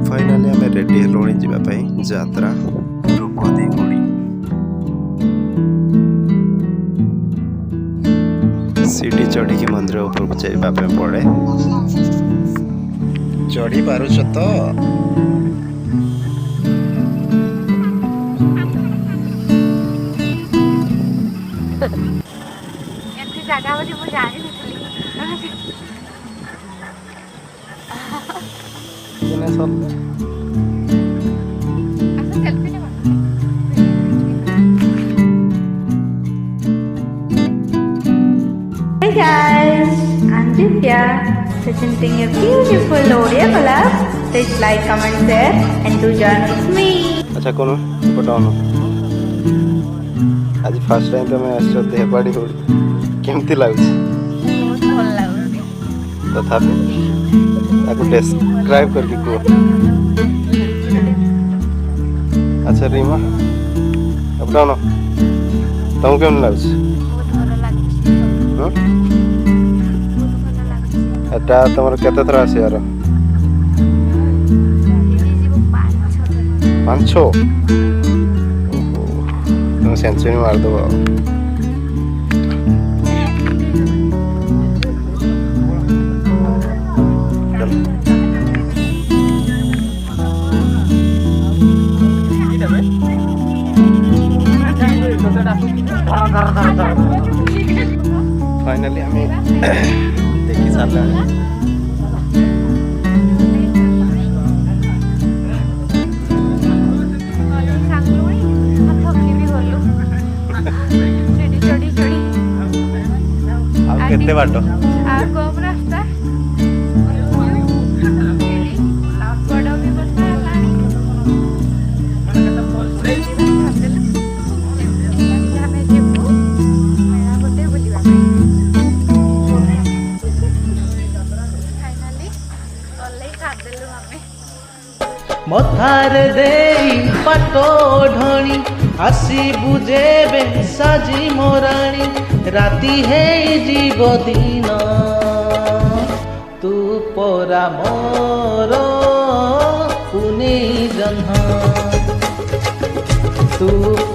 Finally आम ready हेलुणी जावाई यात्रा द्रौपदी गुड़ी सीढ़ी चढ़ी मंदिर ऊपर को जावाई पड़े। चढ़ी पारुछ तो Hey guys, I'm Divya, presenting a beautiful audio collab. Please like, comment, share and do join with me. अच्छा कौन पटाओ आज फर्स्ट टाइम तो मैं आसो देहपाड़ी हो केमती लागुଛି बहुत भल लाଗୁଛି तथापि ताको डिस्क्राइब करके को अच्छा रीमा पटाओ ना तुमको केमती लागुଛି बहुत भल ଲାଗୁଛି हां बहुत भल ଲାଗୁଛି एटा तमर केते थरा आसे यार जीव 5-6 तुम सेंचुरी मार दो फाइनली हमें देखी सारा केते बाट कम रास्ता बड़ व्यवस्था मथार देई पाटो ढणी आसी बुझेबे साजी मोराणी राती है जीव दिन तू परा मोर पुनी जन्ह तू